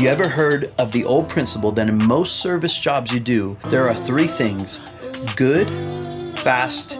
you ever heard of the old principle that in most service jobs you do, there are three things: good, fast,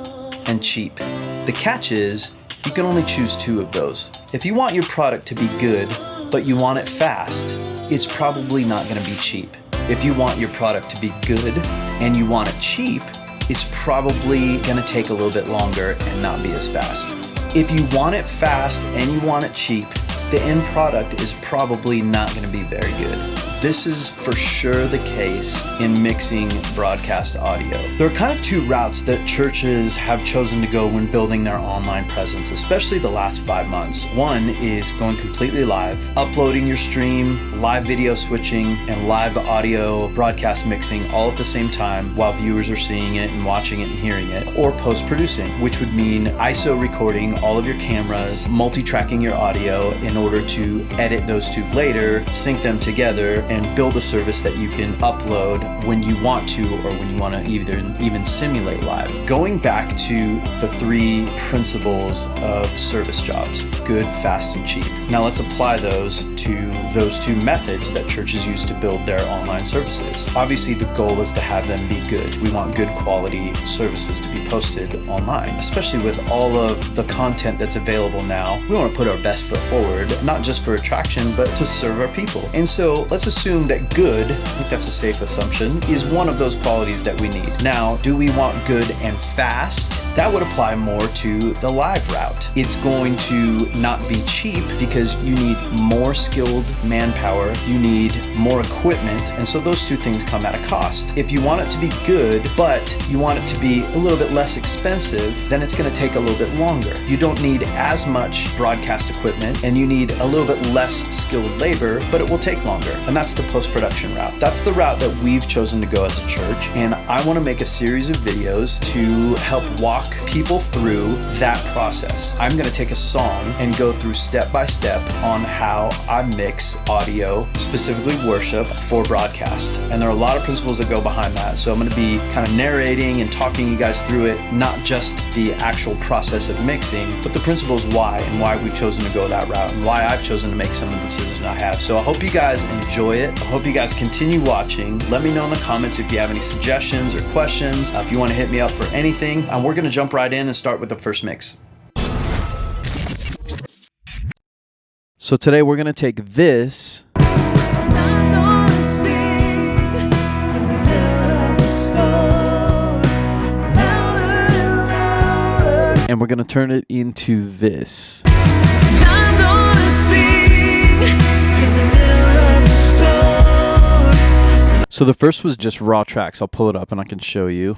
and cheap. The catch is, you can only choose two of those. If you want your product to be good, but you want it fast, it's probably not going to be cheap. If you want your product to be good and you want it cheap, it's probably going to take a little bit longer and not be as fast. If you want it fast and you want it cheap, the end product is probably not going to be very good. This is for sure the case in mixing broadcast audio. There are kind of two routes that churches have chosen to go when building their online presence, especially the last 5 months. One is going completely live, uploading your stream, live video switching, and live audio broadcast mixing all at the same time while viewers are seeing it and watching it and hearing it, or post-producing, which would mean ISO recording all of your cameras, multi-tracking your audio in order to edit those two later, sync them together, and build a service that you can upload when you want to or when you want to even simulate live. Going back to the three principles of service jobs: good, fast, and cheap. Now let's apply those to those two methods that churches use to build their online services. Obviously, the goal is to have them be good. We want good quality services to be posted online, especially with all of the content that's available now. We want to put our best foot forward, not just for attraction, but to serve our people. And so let's assume that good, I think that's a safe assumption, is one of those qualities that we need. Now, do we want good and fast? That would apply more to the live route. It's going to not be cheap because you need more skilled manpower, you need more equipment, and so those two things come at a cost. If you want it to be good, but you want it to be a little bit less expensive, then it's going to take a little bit longer. You don't need as much broadcast equipment, and you need a little bit less skilled labor, but it will take longer. And that's the post-production route. That's the route that we've chosen to go as a church, and I want to make a series of videos to help walk people through that process. I'm going to take a song and go through step by step on how I mix audio, specifically worship, for broadcast. And there are a lot of principles that go behind that. So I'm going to be kind of narrating and talking you guys through it, not just the actual process of mixing, but the principles why and why we've chosen to go that route and why I've chosen to make some of the decisions I have. So I hope you guys enjoy it. I hope you guys continue watching. Let me know in the comments if you have any suggestions or questions, if you want to hit me up for anything. And we're going to jump right in and start with the first mix. So today we're going to take this and we're going to turn it into this. So the first was just raw tracks. I'll pull it up and I can show you.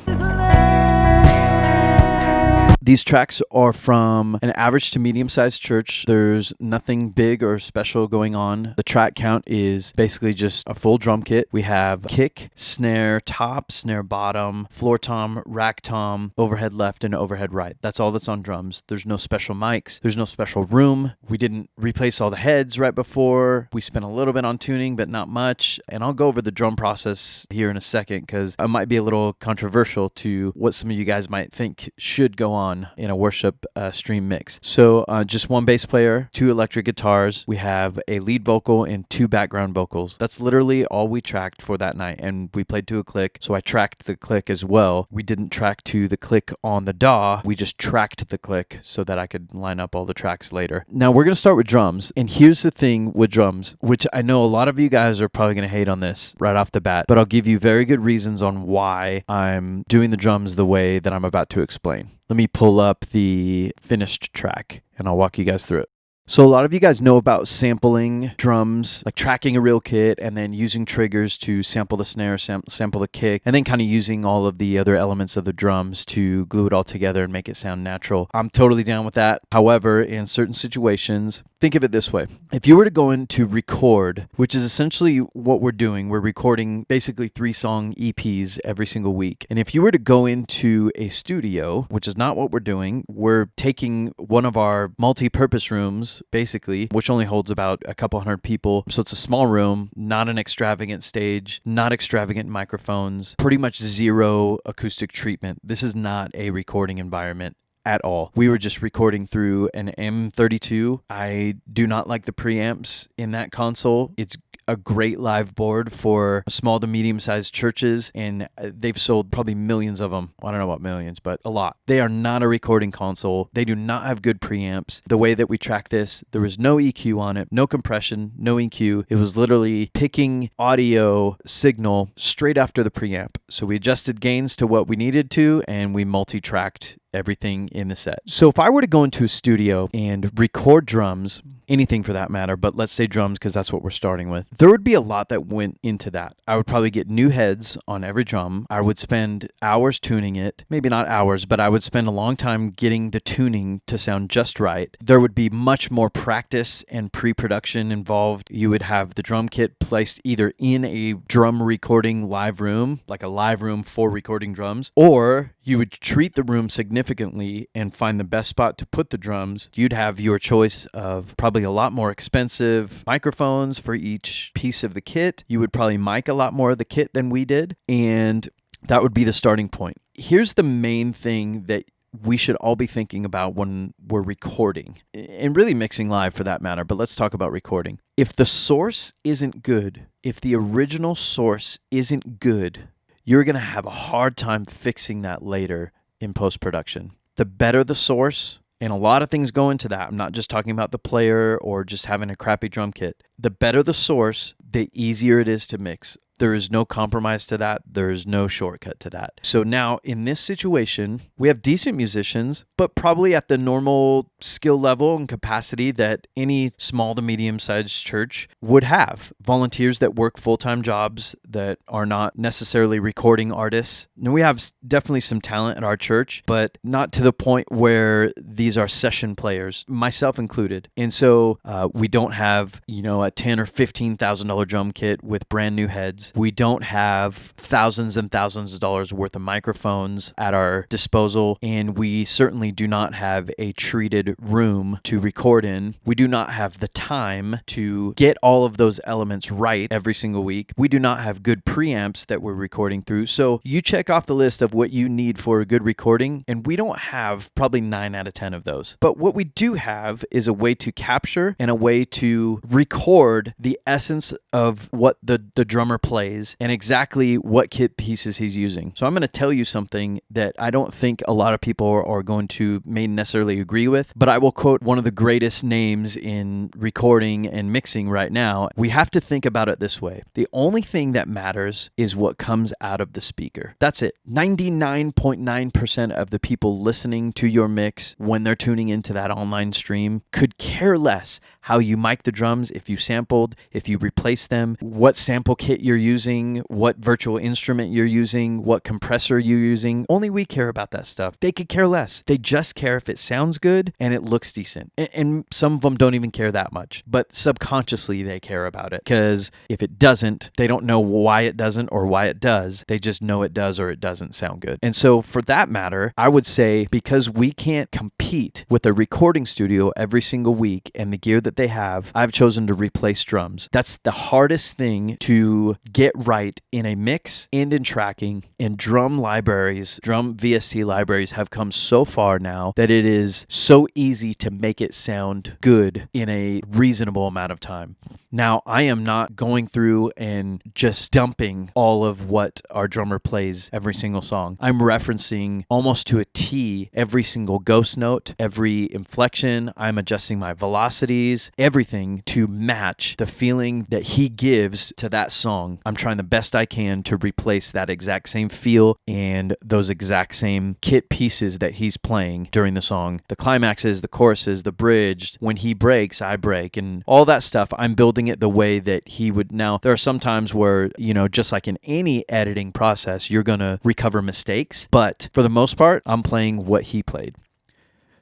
These tracks are from an average to medium-sized church. There's nothing big or special going on. The track count is basically just a full drum kit. We have kick, snare top, snare bottom, floor tom, rack tom, overhead left, and overhead right. That's all that's on drums. There's no special mics. There's no special room. We didn't replace all the heads right before. We spent a little bit on tuning, but not much. And I'll go over the drum process here in a second because it might be a little controversial to what some of you guys might think should go on in a worship stream mix. So just one bass player, 2 electric guitars. We have a lead vocal and 2 background vocals. That's literally all we tracked for that night. And we played to a click. So I tracked the click as well. We didn't track to the click on the DAW. We just tracked the click so that I could line up all the tracks later. Now we're going to start with drums. And here's the thing with drums, which I know a lot of you guys are probably going to hate on this right off the bat, but I'll give you very good reasons on why I'm doing the drums the way that I'm about to explain. Let me pull up the finished track and I'll walk you guys through it. So a lot of you guys know about sampling drums, like tracking a real kit and then using triggers to sample the snare, sample the kick, and then kind of using all of the other elements of the drums to glue it all together and make it sound natural. I'm totally down with that. However, in certain situations, think of it this way. If you were to go in to record, which is essentially what we're doing, we're recording basically 3-song EPs every single week. And if you were to go into a studio, which is not what we're doing, we're taking one of our multi-purpose rooms, basically, which only holds about a couple hundred people. So it's a small room, not an extravagant stage, not extravagant microphones, pretty much zero acoustic treatment. This is not a recording environment at all. We were just recording through an M32. I do not like the preamps in that console. It's a great live board for small to medium-sized churches, and they've sold probably millions of them. I don't know about millions, but a lot. They are not a recording console. They do not have good preamps. The way that we track this, there was no EQ on it, no compression, no EQ. It was literally picking audio signal straight after the preamp. So we adjusted gains to what we needed to, and we multi-tracked everything in the set. So if I were to go into a studio and record drums, anything for that matter, but let's say drums because that's what we're starting with, there would be a lot that went into that. I would probably get new heads on every drum. I would spend hours tuning it. Maybe not hours, but I would spend a long time getting the tuning to sound just right. There would be much more practice and pre-production involved. You would have the drum kit placed either in a drum recording live room, like a live room for recording drums, or you would treat the room significantly and find the best spot to put the drums. You'd have your choice of probably a lot more expensive microphones for each piece of the kit. You would probably mic a lot more of the kit than we did, and that would be the starting point. Here's the main thing that we should all be thinking about when we're recording, and really mixing live for that matter, but let's talk about recording. If the source isn't good, if the original source isn't good, you're going to have a hard time fixing that later in post-production. The better the source, and a lot of things go into that. I'm not just talking about the player or just having a crappy drum kit. The better the source, the easier it is to mix. There is no compromise to that. There is no shortcut to that. So now in this situation, we have decent musicians, but probably at the normal skill level and capacity that any small to medium-sized church would have. Volunteers that work full-time jobs that are not necessarily recording artists. And we have definitely some talent at our church, but not to the point where these are session players, myself included. And so we don't have, a $10,000 or $15,000 drum kit with brand new heads. We don't have thousands and thousands of dollars worth of microphones at our disposal, and we certainly do not have a treated room to record in. We do not have the time to get all of those elements right every single week. We do not have good preamps that we're recording through. So you check off the list of what you need for a good recording, and we don't have probably 9 out of 10 of those. But what we do have is a way to capture and a way to record the essence of what the drummer plays and exactly what kit pieces he's using. So I'm going to tell you something that I don't think a lot of people are going to may necessarily agree with, but I will quote one of the greatest names in recording and mixing right now. We have to think about it this way. The only thing that matters is what comes out of the speaker. That's it. 99.9% of the people listening to your mix when they're tuning into that online stream could care less how you mic the drums, if you sampled, if you replaced them, what sample kit you're using, what virtual instrument you're using, what compressor you're using. Only we care about that stuff. They could care less. They just care if it sounds good and it looks decent. And some of them don't even care that much, but subconsciously they care about it, because if it doesn't, they don't know why it doesn't or why it does. They just know it does or it doesn't sound good. And so for that matter, I would say because we can't compete with a recording studio every single week and the gear that they have, I've chosen to replace drums. That's the hardest thing to get right in a mix and in tracking. And drum libraries, drum VST libraries have come so far now that it is so easy to make it sound good in a reasonable amount of time. Now, I am not going through and just dumping all of what our drummer plays every single song. I'm referencing almost to a T every single ghost note, every inflection. I'm adjusting my velocities, everything to match the feeling that he gives to that song. I'm trying the best I can to replace that exact same feel and those exact same kit pieces that he's playing during the song. The climaxes, the choruses, the bridge. When he breaks, I break, and all that stuff. I'm building it the way that he would. Now, there are some times where, just like in any editing process, you're going to recover mistakes, but for the most part, I'm playing what he played.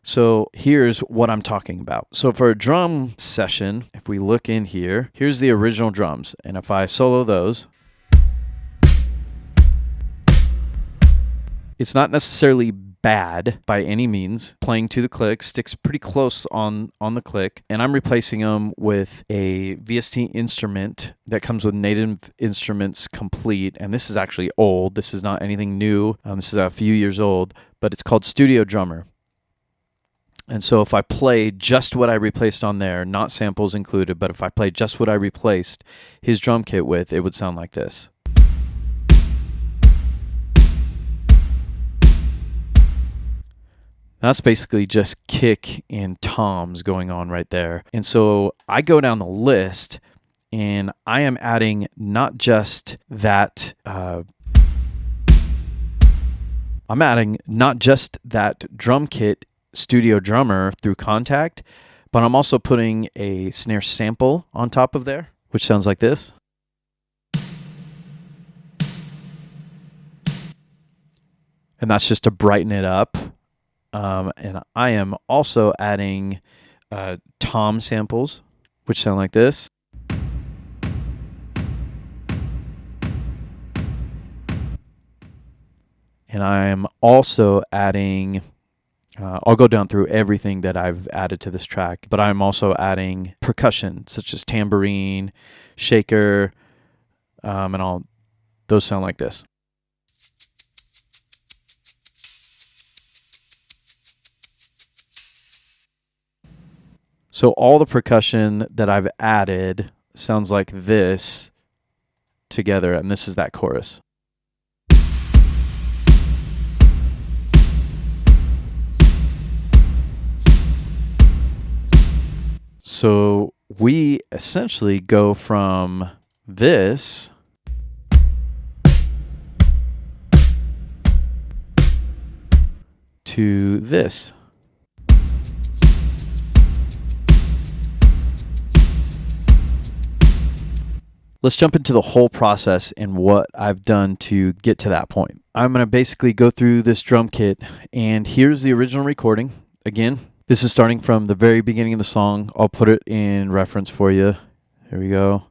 So here's what I'm talking about. So for a drum session, if we look in here, here's the original drums. And if I solo those, it's not necessarily bad by any means. Playing to the click, sticks pretty close on the click, and I'm replacing them with a VST instrument that comes with Native Instruments Complete, and this is actually old. This is not anything new. This is a few years old, but it's called Studio Drummer. And so if I play just what I replaced on there, not samples included, but if I play just what I replaced his drum kit with, it would sound like this. That's basically just kick and toms going on right there. And so I go down the list and I am adding not just that I'm adding not just that drum kit studio drummer through Contact, but I'm also putting a snare sample on top of there, which sounds like this. And that's just to brighten it up. And I am also adding tom samples, which sound like this. And I am also adding, I'll go down through everything that I've added to this track, but I'm also adding percussion, such as tambourine, shaker, and those sound like this. So all the percussion that I've added sounds like this together, and this is that chorus. So we essentially go from this to this. Let's jump into the whole process and what I've done to get to that point. I'm going to basically go through this drum kit, and here's the original recording. Again, this is starting from the very beginning of the song. I'll put it in reference for you. Here we go.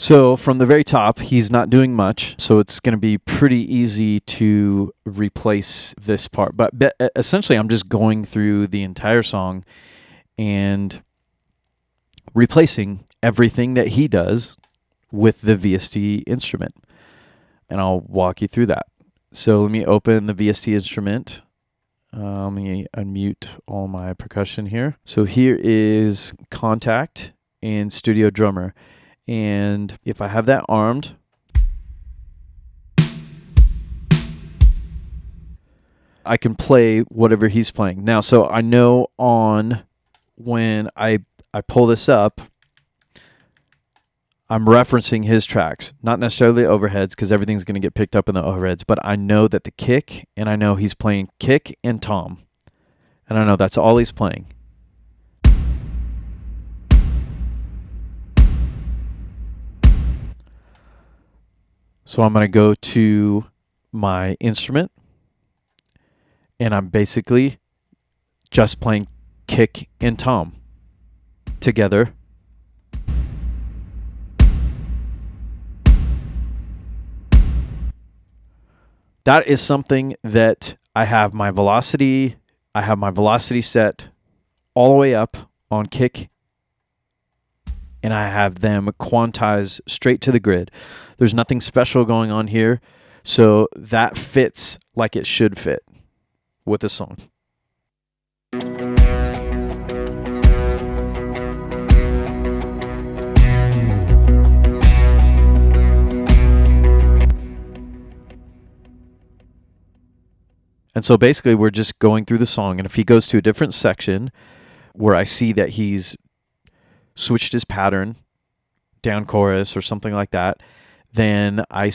So from the very top, he's not doing much, so it's going to be pretty easy to replace this part. But essentially, I'm just going through the entire song and replacing everything that he does with the VST instrument. And I'll walk you through that. So let me open the VST instrument. Let me unmute all my percussion here. So here is Contact and Studio Drummer. And if I have that armed, I can play whatever he's playing. Now, so I know when I pull this up, I'm referencing his tracks, not necessarily the overheads, because everything's going to get picked up in the overheads, but I know that the kick, and I know he's playing kick and tom. And I know that's all he's playing. So I'm going to go to my instrument, and I'm basically just playing kick and tom together. That is something that I have my velocity set all the way up on kick, and I have them quantized straight to the grid. There's nothing special going on here, so that fits like it should fit with the song. And so basically we're just going through the song, and if he goes to a different section where I see that he's switched his pattern, down chorus or something like that, then I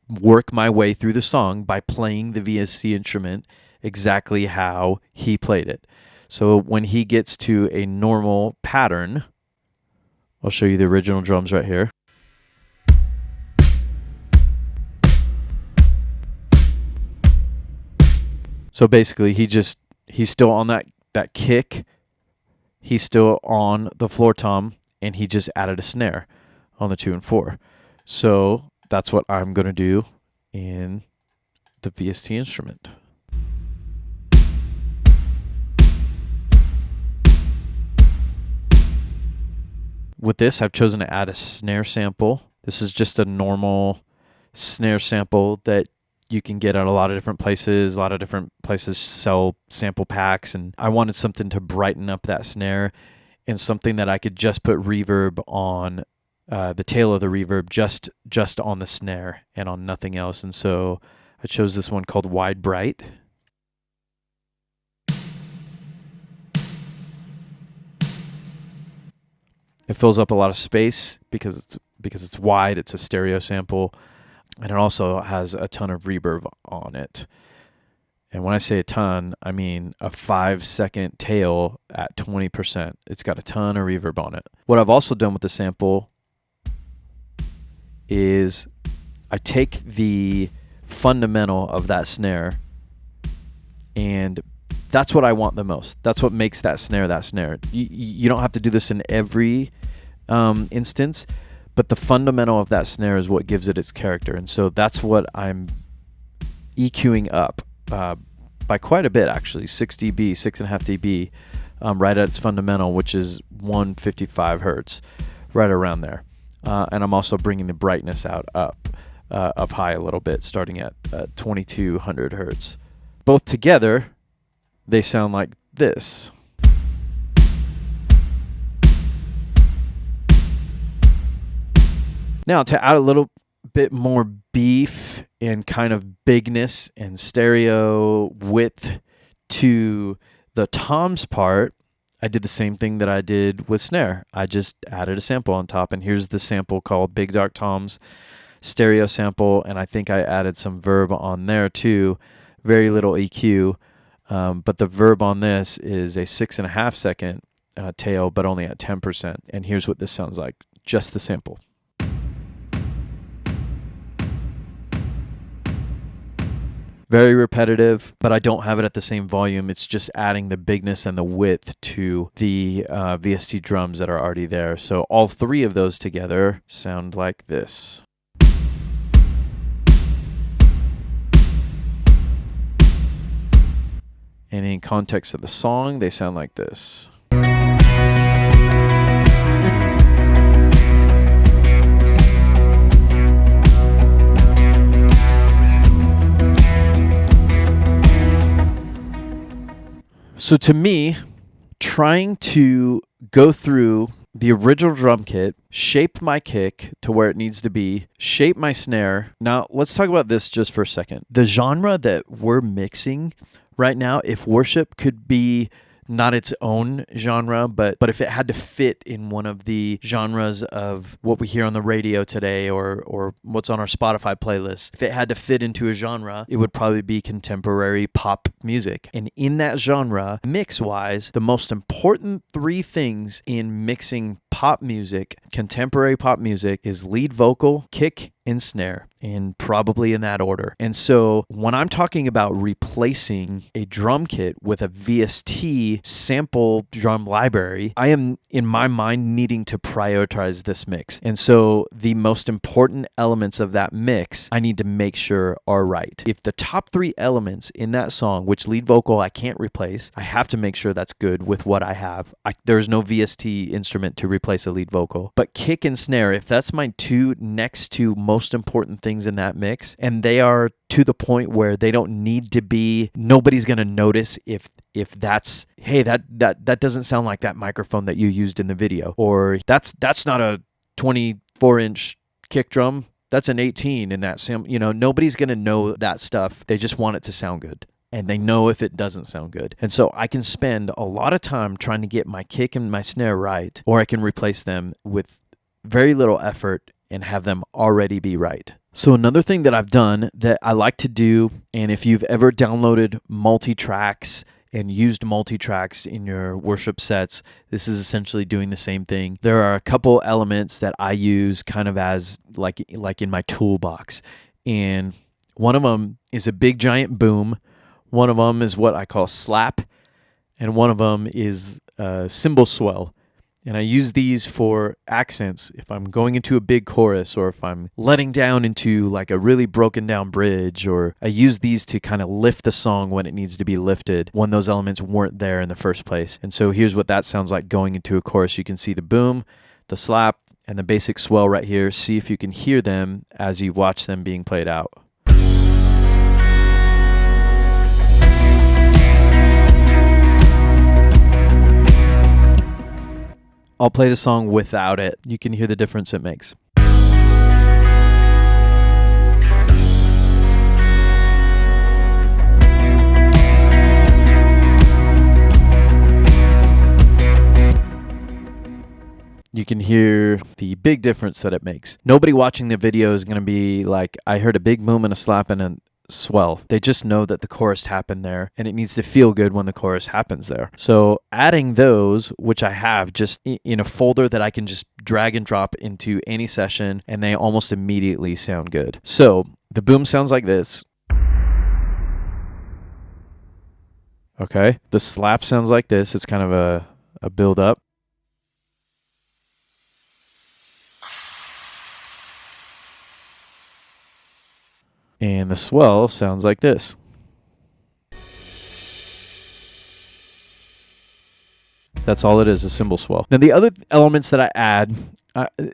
work my way through the song by playing the VST instrument exactly how he played it. So when he gets to a normal pattern, I'll show you the original drums right here. So basically he's still on that kick, he's still on the floor tom, and he just added a snare on the 2 and 4. So that's what I'm going to do in the VST instrument. With this, I've chosen to add a snare sample. This is just a normal snare sample that you can get at a lot of different places. A lot of different places sell sample packs, and I wanted something to brighten up that snare and something that I could just put reverb on, the tail of the reverb just on the snare and on nothing else. And so I chose this one called Wide Bright. It fills up a lot of space because it's wide. It's a stereo sample, and it also has a ton of reverb on it. And when I say a ton, I mean a 5-second tail at 20%. It's got a ton of reverb on it. What I've also done with the sample is I take the fundamental of that snare, and that's what I want the most. That's what makes that snare that snare. You don't have to do this in every instance, but the fundamental of that snare is what gives it its character. And so that's what I'm EQing up by quite a bit, actually. 6 dB, 6.5 dB, right at its fundamental, which is 155 hertz, right around there. And I'm also bringing the brightness up high a little bit, starting at 2200 hertz. Both together, they sound like this. Now, to add a little bit more beef and kind of bigness and stereo width to the toms part, I did the same thing that I did with snare. I just added a sample on top, and here's the sample called Big Dark Toms stereo sample, and I think I added some verb on there too. Very little EQ. But the verb on this is a 6.5 second tail, but only at 10%. And here's what this sounds like, just the sample. Very repetitive, but I don't have it at the same volume. It's just adding the bigness and the width to the VST drums that are already there. So all three of those together sound like this. And in context of the song, they sound like this. So to me, trying to go through the original drum kit, shape my kick to where it needs to be, shape my snare. Now, let's talk about this just for a second. The genre that we're mixing right now, if worship could be not its own genre, but if it had to fit in one of the genres of what we hear on the radio today or what's on our Spotify playlist, if it had to fit into a genre, it would probably be contemporary pop music. And in that genre, mix-wise, the most important three things in mixing pop music, contemporary pop music, is lead vocal, kick, and snare, and probably in that order. And so when I'm talking about replacing a drum kit with a VST sample drum library, I am, in my mind, needing to prioritize this mix. And so the most important elements of that mix, I need to make sure are right. If the top three elements in that song, which lead vocal I can't replace, I have to make sure that's good with what I have. There's no VST instrument to replace a lead vocal. But kick and snare, if that's my two next to most important things in that mix, and they are to the point where they don't need to be, nobody's going to notice if that's, hey, that doesn't sound like that microphone that you used in the video, or that's not a 24-inch kick drum, that's an 18 in that nobody's going to know that stuff. They just want it to sound good, and they know if it doesn't sound good. And so I can spend a lot of time trying to get my kick and my snare right, or I can replace them with very little effort and have them already be right. So another thing that I've done that I like to do, and if you've ever downloaded multi-tracks and used multi-tracks in your worship sets, this is essentially doing the same thing. There are a couple elements that I use kind of as like in my toolbox. And one of them is a big giant boom. One of them is what I call slap. And one of them is cymbal swell. And I use these for accents if I'm going into a big chorus or if I'm letting down into like a really broken down bridge, or I use these to kind of lift the song when it needs to be lifted when those elements weren't there in the first place. And so here's what that sounds like going into a chorus. You can see the boom, the slap, and the basic swell right here. See if you can hear them as you watch them being played out. I'll play the song without it. You can hear the difference it makes. You can hear the big difference that it makes. Nobody watching the video is going to be like, I heard a big boom and a slap and a swell. They just know that the chorus happened there, and it needs to feel good when the chorus happens there. So adding those, which I have just in a folder that I can just drag and drop into any session, and they almost immediately sound good. So the boom sounds like this. Okay. The slap sounds like this. It's kind of a build up. And the swell sounds like this. That's all it is, a cymbal swell. Now the other elements that I add,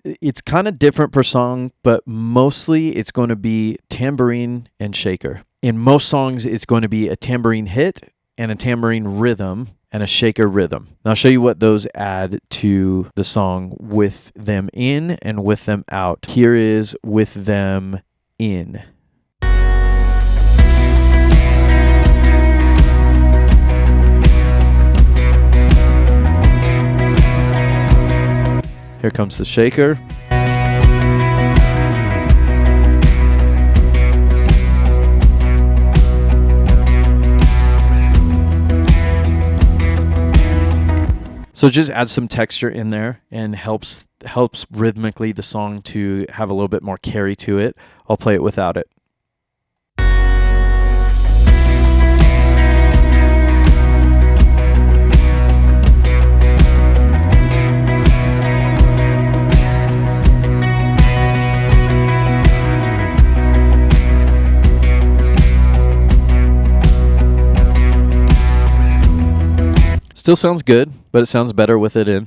it's kind of different per song, but mostly it's going to be tambourine and shaker. In most songs, it's going to be a tambourine hit and a tambourine rhythm and a shaker rhythm. Now I'll show you what those add to the song with them in and with them out. Here is with them in. Here comes the shaker. So just add some texture in there and helps rhythmically the song to have a little bit more carry to it. I'll play it without it. Still sounds good, but it sounds better with it in.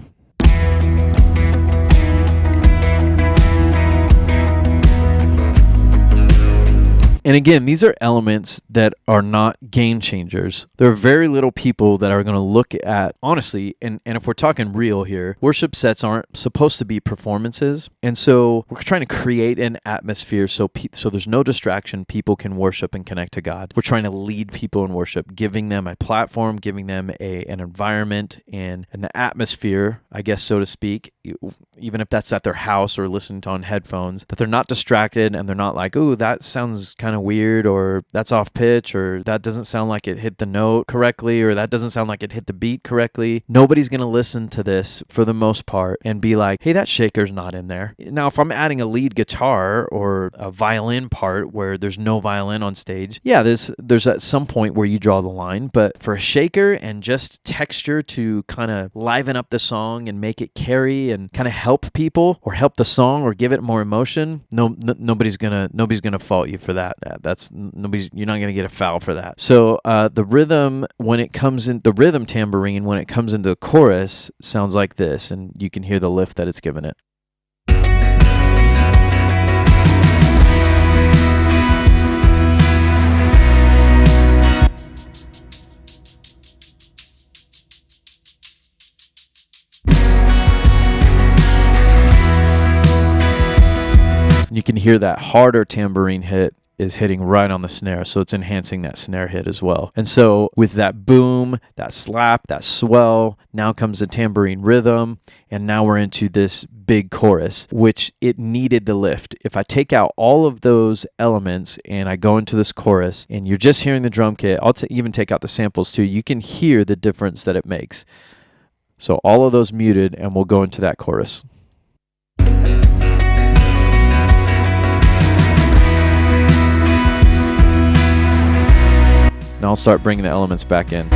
And again, these are elements that are not game changers. There are very little people that are going to look at, honestly, and if we're talking real here, worship sets aren't supposed to be performances. And so we're trying to create an atmosphere so there's no distraction. People can worship and connect to God. We're trying to lead people in worship, giving them a platform, giving them an environment and an atmosphere, I guess, so to speak, even if that's at their house or listening to on headphones, that they're not distracted and they're not like, oh, that sounds kind of weird, or that's off pitch, or that doesn't sound like it hit the note correctly, or that doesn't sound like it hit the beat correctly. Nobody's going to listen to this for the most part and be like, hey, that shaker's not in there. Now, if I'm adding a lead guitar or a violin part where there's no violin on stage, yeah, there's at some point where you draw the line, but for a shaker and just texture to kind of liven up the song and make it carry and kind of help people or help the song or give it more emotion, nobody's gonna fault you for that. You're not gonna get a foul for that. So the rhythm tambourine when it comes into the chorus sounds like this, and you can hear the lift that it's given it. You can hear that harder tambourine hit is hitting right on the snare, so it's enhancing that snare hit as well. And so with that boom, that slap, that swell, now comes the tambourine rhythm, and now we're into this big chorus, which it needed the lift. If I take out all of those elements and I go into this chorus, and you're just hearing the drum kit, I'll even take out the samples too, you can hear the difference that it makes. So all of those muted, and we'll go into that chorus. Now I'll start bringing the elements back in.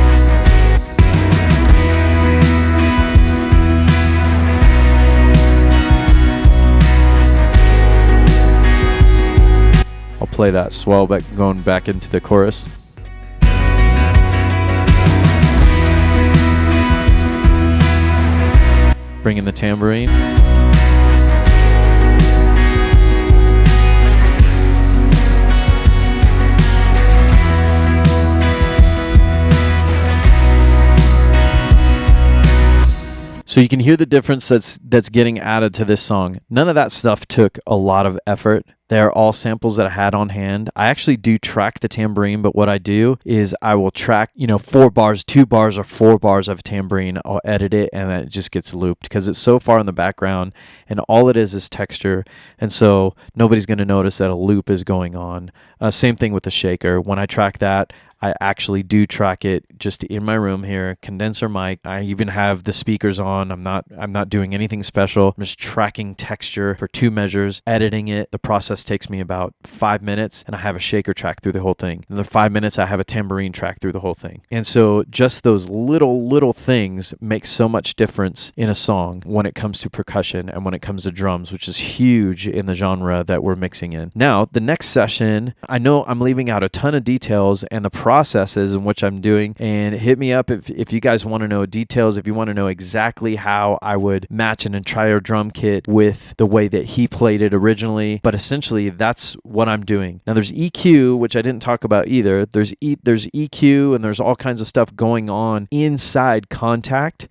play that swell back going back into the chorus. Bring in the tambourine. So you can hear the difference that's getting added to this song. None of that stuff took a lot of effort. They're all samples that I had on hand. I actually do track the tambourine, but what I do is I will track, 4 bars, 2 bars, or 4 bars of tambourine. I'll edit it, and it just gets looped because it's so far in the background, and all it is texture, and so nobody's going to notice that a loop is going on. Same thing with the shaker. When I track that, I actually do track it just in my room here, condenser mic. I even have the speakers on. I'm not doing anything special. I'm just tracking texture for 2 measures, editing it. The process takes me about 5 minutes, and I have a shaker track through the whole thing. Another 5 minutes, I have a tambourine track through the whole thing. And so just those little things make so much difference in a song when it comes to percussion and when it comes to drums, which is huge in the genre that we're mixing in. Now, the next session, I know I'm leaving out a ton of details and the processes in which I'm doing, and hit me up if you guys want to know details, if you want to know exactly how I would match an entire drum kit with the way that he played it originally. But essentially that's what I'm doing. Now there's EQ, which I didn't talk about either. There's EQ, and there's all kinds of stuff going on inside Contact,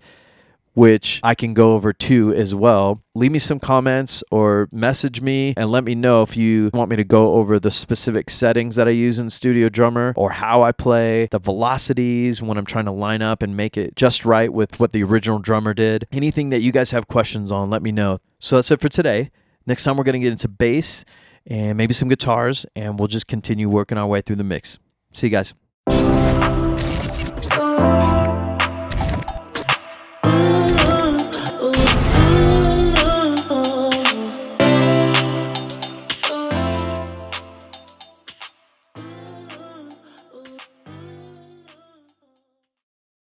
which I can go over too as well. Leave me some comments or message me and let me know if you want me to go over the specific settings that I use in Studio Drummer, or how I play, the velocities when I'm trying to line up and make it just right with what the original drummer did. Anything that you guys have questions on, let me know. So that's it for today. Next time we're going to get into bass and maybe some guitars, and we'll just continue working our way through the mix. See you guys.